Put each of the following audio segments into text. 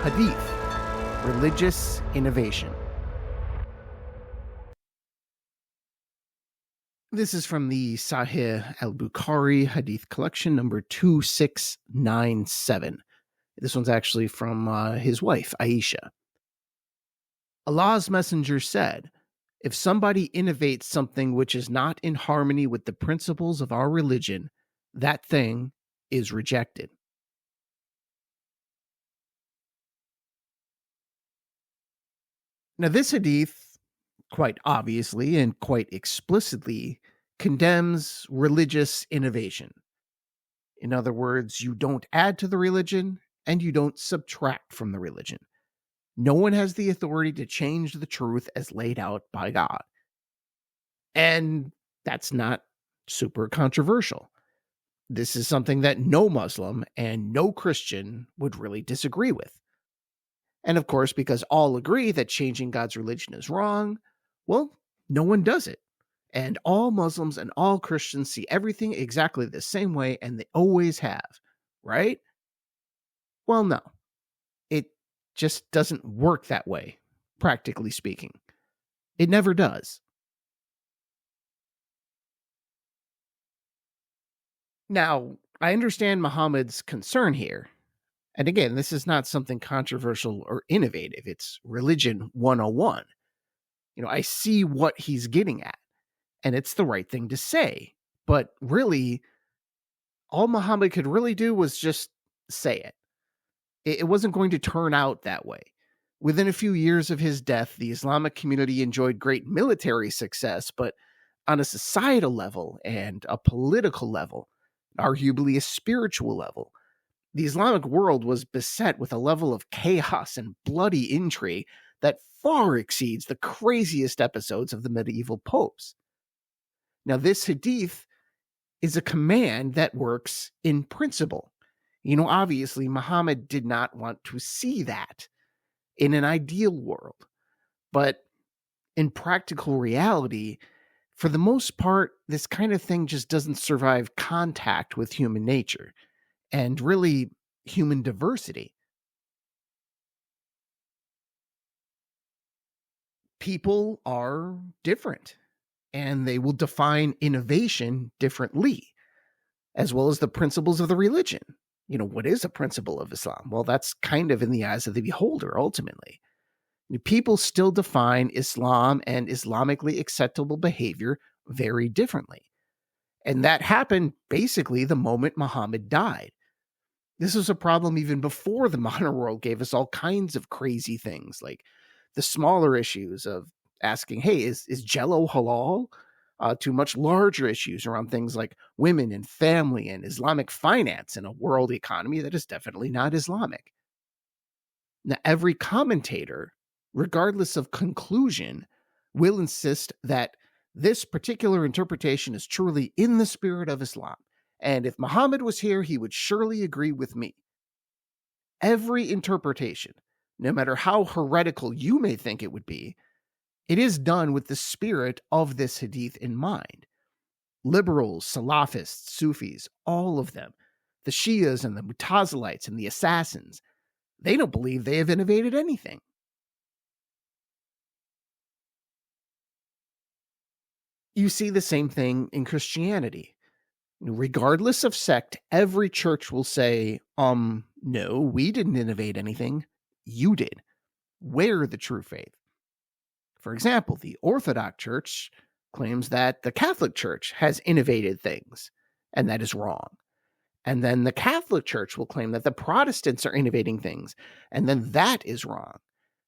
Hadith, religious innovation. This is from the Sahih al-Bukhari Hadith collection number 2697. This one's actually from his wife, Aisha. Allah's messenger said, if somebody innovates something which is not in harmony with the principles of our religion, that thing is rejected. Now, this hadith, quite obviously and quite explicitly, condemns religious innovation. In other words, you don't add to the religion and you don't subtract from the religion. No one has the authority to change the truth as laid out by God. And that's not super controversial. This is something that no Muslim and no Christian would really disagree with. And of course, because all agree that changing God's religion is wrong, well, no one does it. And all Muslims and all Christians see everything exactly the same way, and they always have, right? Well, no. It just doesn't work that way, practically speaking. It never does. Now, I understand Muhammad's concern here. And again, this is not something controversial or innovative. It's religion 101. I see what he's getting at, and it's the right thing to say. But really, all Muhammad could really do was just say it. It wasn't going to turn out that way. Within a few years of his death, the Islamic community enjoyed great military success, but on a societal level and a political level, arguably a spiritual level, the Islamic world was beset with a level of chaos and bloody intrigue that far exceeds the craziest episodes of the medieval popes. Now, this hadith is a command that works in principle. Obviously, Muhammad did not want to see that in an ideal world. But in practical reality, for the most part, this kind of thing just doesn't survive contact with human nature and really human diversity. People are different, and they will define innovation differently, as well as the principles of the religion. What is a principle of Islam? Well, that's kind of in the eyes of the beholder, ultimately. People still define Islam and Islamically acceptable behavior very differently. And that happened basically the moment Muhammad died. This was a problem even before the modern world gave us all kinds of crazy things, like the smaller issues of asking, hey, is Jello halal? To much larger issues around things like women and family and Islamic finance in a world economy that is definitely not Islamic. Now, every commentator, regardless of conclusion, will insist that this particular interpretation is truly in the spirit of Islam. And if Muhammad was here, he would surely agree with me. Every interpretation, no matter how heretical you may think it would be, it is done with the spirit of this hadith in mind. Liberals, Salafists, Sufis, all of them, the Shias and the Mutazilites and the Assassins, they don't believe they have innovated anything. You see the same thing in Christianity. Regardless of sect, every church will say, no, we didn't innovate anything. You did. We're the true faith. For example, the Orthodox Church claims that the Catholic Church has innovated things, and that is wrong. And then the Catholic Church will claim that the Protestants are innovating things, and then that is wrong.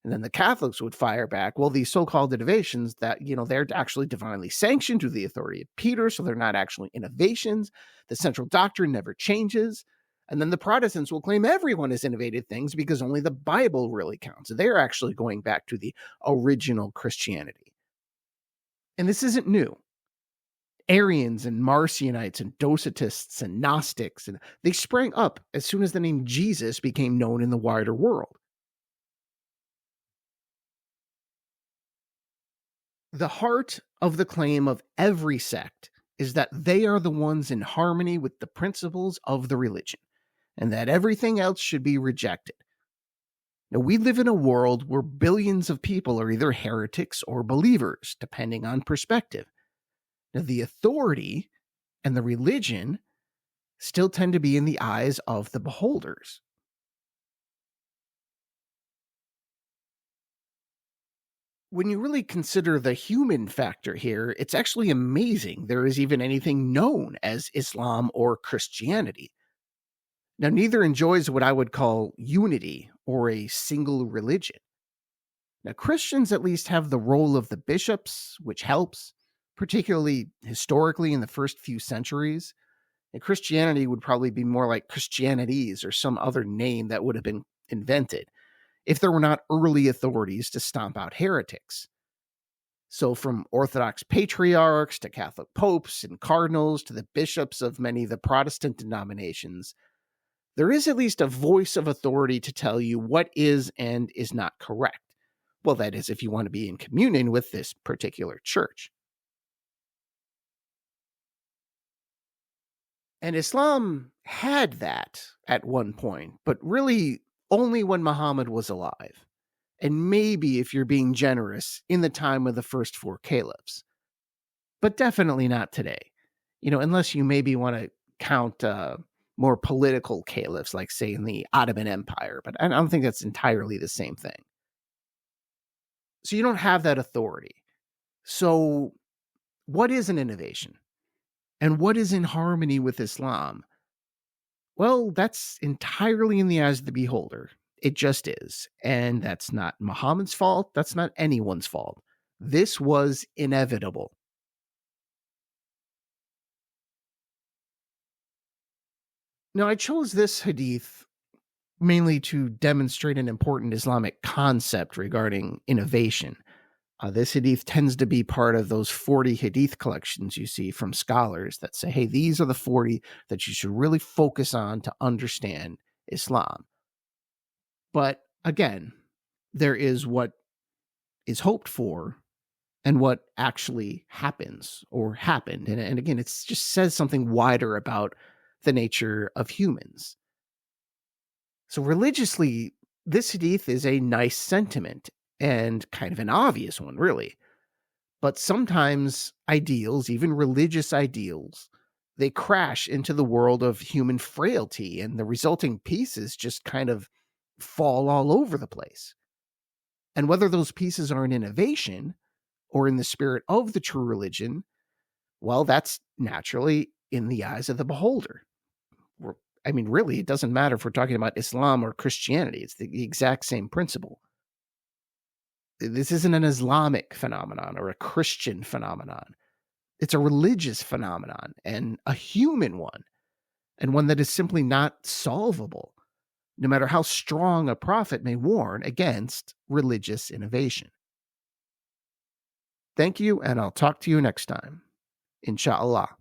And then the Catholics would fire back, well, these so-called innovations that, they're actually divinely sanctioned through the authority of Peter, so they're not actually innovations. The central doctrine never changes. And then the Protestants will claim everyone has innovated things because only the Bible really counts. They're actually going back to the original Christianity. And this isn't new. Arians and Marcionites and Docetists and Gnostics, and they sprang up as soon as the name Jesus became known in the wider world. The heart of the claim of every sect is that they are the ones in harmony with the principles of the religion, and that everything else should be rejected. Now, we live in a world where billions of people are either heretics or believers, depending on perspective. Now, the authority and the religion still tend to be in the eyes of the beholders. When you really consider the human factor here, it's actually amazing there is even anything known as Islam or Christianity. Now, neither enjoys what I would call unity or a single religion. Now, Christians at least have the role of the bishops, which helps, particularly historically in the first few centuries. And Christianity would probably be more like Christianities or some other name that would have been invented if there were not early authorities to stomp out heretics. So, from Orthodox patriarchs to Catholic popes and cardinals to the bishops of many of the Protestant denominations, there is at least a voice of authority to tell you what is and is not correct. Well, that is, if you want to be in communion with this particular church. And Islam had that at one point, but really only when Muhammad was alive. And maybe, if you're being generous, in the time of the first four caliphs. But definitely not today. Unless you maybe want to count more political caliphs, like, say, in the Ottoman Empire. But I don't think that's entirely the same thing. So you don't have that authority. So what is an innovation? And what is in harmony with Islam? Well, that's entirely in the eyes of the beholder. It just is. And that's not Muhammad's fault. That's not anyone's fault. This was inevitable. Now, I chose this hadith mainly to demonstrate an important Islamic concept regarding innovation. This hadith tends to be part of those 40 hadith collections you see from scholars that say, hey, these are the 40 that you should really focus on to understand Islam. But again, there is what is hoped for and what actually happens or happened. And again, it just says something wider about the nature of humans. So religiously, this hadith is a nice sentiment and kind of an obvious one, really. But sometimes ideals, even religious ideals, they crash into the world of human frailty, and the resulting pieces just kind of fall all over the place. And whether those pieces are an innovation or in the spirit of the true religion, well, that's naturally in the eyes of the beholder. I mean, really, it doesn't matter if we're talking about Islam or Christianity. It's the exact same principle. This isn't an Islamic phenomenon or a Christian phenomenon. It's a religious phenomenon and a human one, and one that is simply not solvable, no matter how strong a prophet may warn against religious innovation. Thank you, and I'll talk to you next time. Inshallah.